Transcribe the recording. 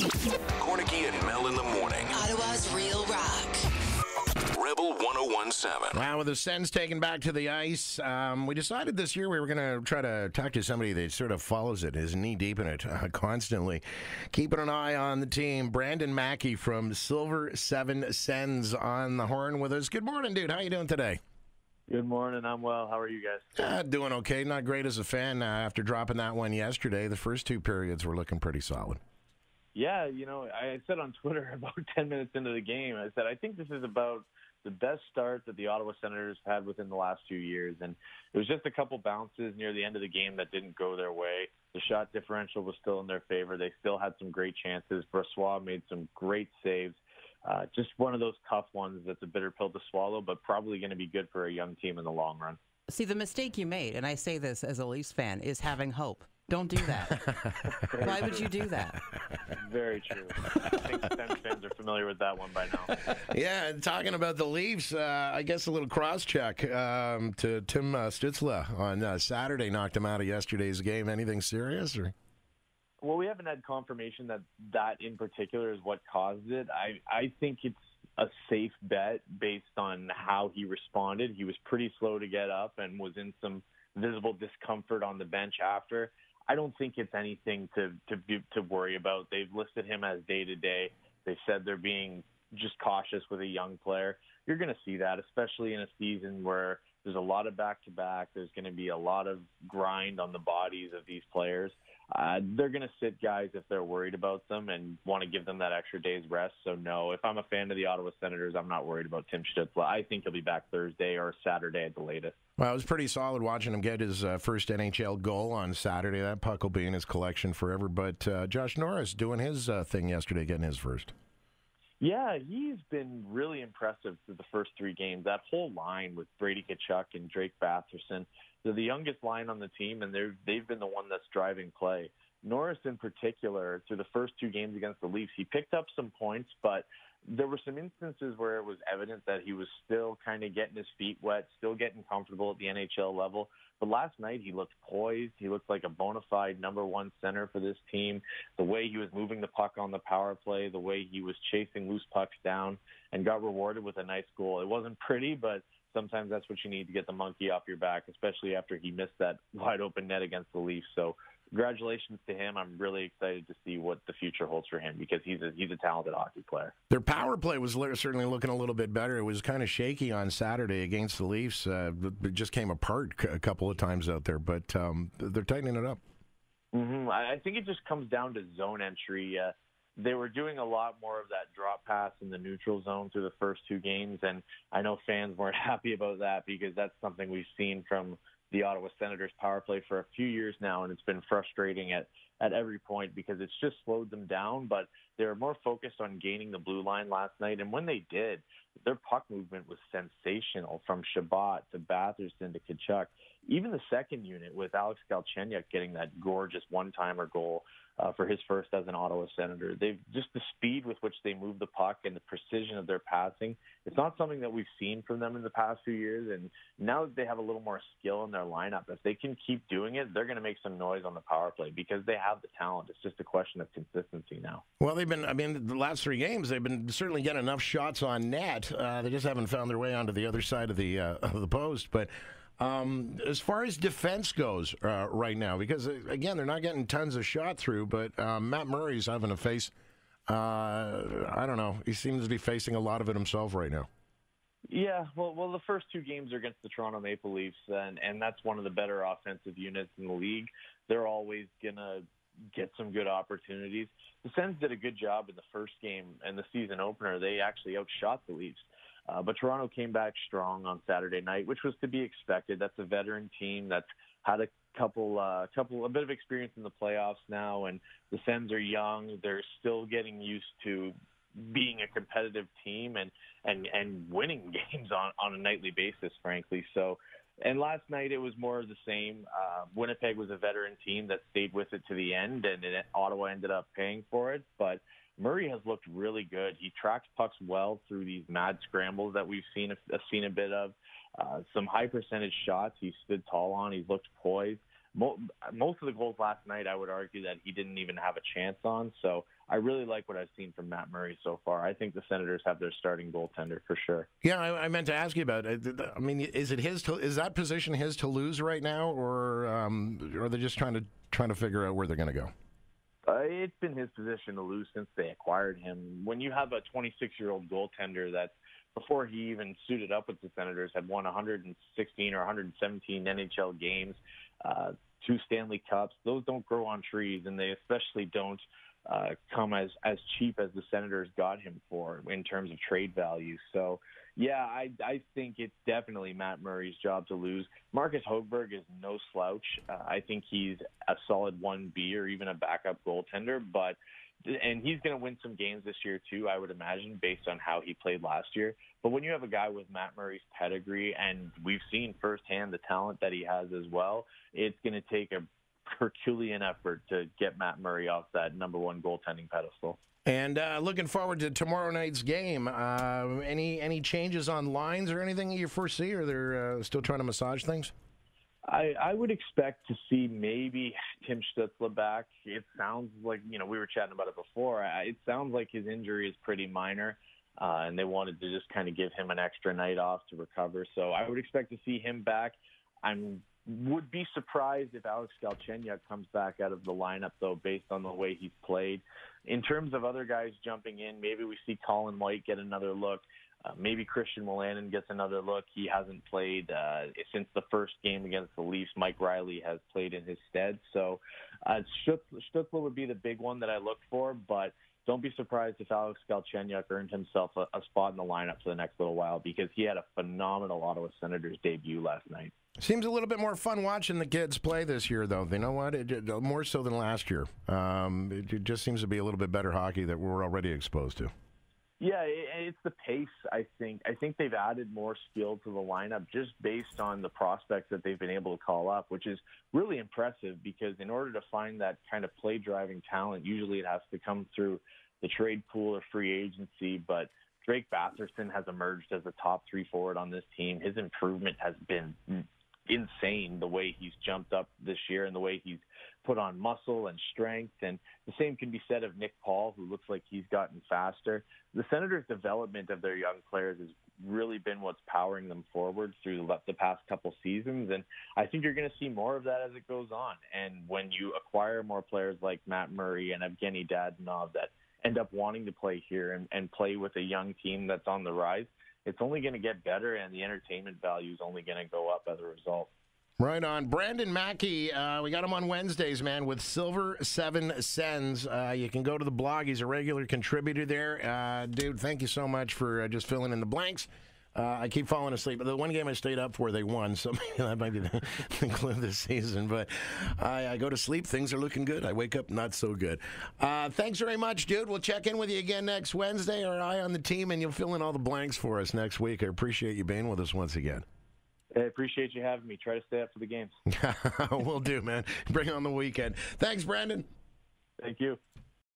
Kornicky and Mel in the morning. Ottawa's Real Rock. Rebel 101.7. Wow, with the Sens taken back to the ice, we decided this year we were going to try to talk to somebody that sort of follows it, is knee-deep in it constantly. Keeping an eye on the team, Brandon Maki from Silver 7 Sens on the horn with us. Good morning, dude. How you doing today? Good morning. I'm well. How are you guys? Doing okay. Not great as a fan after dropping that one yesterday. The first two periods were looking pretty solid. Yeah, I said on Twitter about 10 minutes into the game, I said, I think this is about the best start that the Ottawa Senators had within the last few years. And it was just a couple bounces near the end of the game that didn't go their way. The shot differential was still in their favor. They still had some great chances. Brossoit made some great saves. Just one of those tough ones that's a bitter pill to swallow, but probably going to be good for a young team in the long run. See, the mistake you made, and I say this as a Leafs fan, is having hope. Don't do that. Why would you do that? Very true. I think Sens fans are familiar with that one by now. Yeah, and talking about the Leafs, I guess a little cross-check to Tim Stützle on Saturday knocked him out of yesterday's game. Anything serious? Or? Well, we haven't had confirmation that in particular is what caused it. I think it's a safe bet based on how he responded. He was pretty slow to get up and was in some visible discomfort on the bench after. I don't think it's anything to worry about. They've listed him as day-to-day. They said they're being just cautious with a young player. You're going to see that, especially in a season where there's a lot of back-to-back. There's going to be a lot of grind on the bodies of these players. They're going to sit guys if they're worried about them and want to give them that extra day's rest. So, no, if I'm a fan of the Ottawa Senators, I'm not worried about Tim Stützle. I think he'll be back Thursday or Saturday at the latest. Well, it was pretty solid watching him get his first NHL goal on Saturday. That puck will be in his collection forever. But Josh Norris doing his thing yesterday, getting his first. Yeah, he's been really impressive through the first three games. That whole line with Brady Tkachuk and Drake Batherson, they're the youngest line on the team, and they've been the one that's driving play. Norris in particular, through the first two games against the Leafs, he picked up some points, but there were some instances where it was evident that he was still kind of getting his feet wet, still getting comfortable at the NHL level. But last night he looked poised. He looked like a bona fide number one center for this team. The way he was moving the puck on the power play, the way he was chasing loose pucks down and got rewarded with a nice goal. It wasn't pretty, but sometimes that's what you need to get the monkey off your back, especially after he missed that wide open net against the Leafs. So congratulations to him. I'm really excited to see what the future holds for him because he's a talented hockey player. Their power play was certainly looking a little bit better. It was kind of shaky on Saturday against the Leafs. It just came apart a couple of times out there, but they're tightening it up. Mm-hmm. I think it just comes down to zone entry. They were doing a lot more of that drop pass in the neutral zone through the first two games, and I know fans weren't happy about that because that's something we've seen from the Ottawa Senators power play for a few years now, and it's been frustrating at every point because it's just slowed them down, but they were more focused on gaining the blue line last night, and when they did, their puck movement was sensational from Shabbat to Batherson to Tkachuk. Even the second unit with Alex Galchenyuk getting that gorgeous one-timer goal for his first as an Ottawa Senator. They've just the speed with which they move the puck and the precision of their passing. It's not something that we've seen from them in the past few years, and now that they have a little more skill in their lineup, if they can keep doing it, they're going to make some noise on the power play because they have the talent. It's just a question of consistency now. Well, the last three games, they've been certainly getting enough shots on net. They just haven't found their way onto the other side of the post, but as far as defense goes right now, because, again, they're not getting tons of shot through, but Matt Murray's having to face, I don't know, he seems to be facing a lot of it himself right now. Yeah, well, the first two games are against the Toronto Maple Leafs, and that's one of the better offensive units in the league. They're always going to get some good opportunities. The Sens did a good job in the first game and the season opener. They actually outshot the Leafs. But Toronto came back strong on Saturday night, which was to be expected. That's a veteran team that's had a bit of experience in the playoffs now, and the Sens are young. They're still getting used to being a competitive team and winning games on a nightly basis, frankly. So, and last night it was more of the same. Winnipeg was a veteran team that stayed with it to the end, and Ottawa ended up paying for it. But Murray has looked really good. He tracks pucks well through these mad scrambles that we've seen a bit of. Some high percentage shots he stood tall on. He's looked poised. most of the goals last night, I would argue that he didn't even have a chance on. So I really like what I've seen from Matt Murray so far. I think the Senators have their starting goaltender for sure. Yeah, I meant to ask you about it. I mean, is that position his to lose right now, or are they just trying to figure out where they're going to go? It's been his position to lose since they acquired him. When you have a 26-year-old goaltender that, before he even suited up with the Senators, had won 116 or 117 NHL games, 2 Stanley Cups, those don't grow on trees, and they especially don't come as cheap as the Senators got him for in terms of trade value. So, yeah, I think it's definitely Matt Murray's job to lose. Marcus Högberg is no slouch. I think he's a solid 1B or even a backup goaltender, and he's going to win some games this year too, I would imagine, based on how he played last year. But when you have a guy with Matt Murray's pedigree, and we've seen firsthand the talent that he has as well, it's going to take a Herculean effort to get Matt Murray off that number one goaltending pedestal. And looking forward to tomorrow night's game. Any changes on lines or anything you foresee, or they're still trying to massage things? I would expect to see maybe Tim Stützle back. It sounds like, we were chatting about it before. It sounds like his injury is pretty minor, and they wanted to just kind of give him an extra night off to recover. So I would expect to see him back. Would be surprised if Alex Galchenyuk comes back out of the lineup, though, based on the way he's played. In terms of other guys jumping in, maybe we see Colin White get another look. Maybe Christian Wolanin gets another look. He hasn't played since the first game against the Leafs. Mike Riley has played in his stead. So Stützle would be the big one that I look for, but don't be surprised if Alex Galchenyuk earned himself a spot in the lineup for the next little while, because he had a phenomenal Ottawa Senators debut last night. Seems a little bit more fun watching the kids play this year, though. You know what? More so than last year. It just seems to be a little bit better hockey that we're already exposed to. Yeah, it's the pace, I think. I think they've added more skill to the lineup just based on the prospects that they've been able to call up, which is really impressive, because in order to find that kind of play-driving talent, usually it has to come through the trade pool or free agency. But Drake Batherson has emerged as a top 3 forward on this team. His improvement has been insane, the way he's jumped up this year and the way he's put on muscle and strength. And the same can be said of Nick Paul, who looks like he's gotten faster. The Senators' development of their young players has really been what's powering them forward through the past couple seasons. And I think you're going to see more of that as it goes on. And when you acquire more players like Matt Murray and Evgeny Dadonov that end up wanting to play here and play with a young team that's on the rise, it's only going to get better, and the entertainment value is only going to go up as a result. Right on. Brandon Maki, we got him on Wednesdays, man, with Silver 7 Sens. You can go to the blog. He's a regular contributor there. Dude, thank you so much for just filling in the blanks. I keep falling asleep. But the one game I stayed up for, they won, so that might be the clue of this season. But I go to sleep. Things are looking good. I wake up not so good. Thanks very much, dude. We'll check in with you again next Wednesday. Our eye on the team, and you'll fill in all the blanks for us next week. I appreciate you being with us once again. I appreciate you having me. Try to stay up for the games. Will do, man. Bring on the weekend. Thanks, Brandon. Thank you.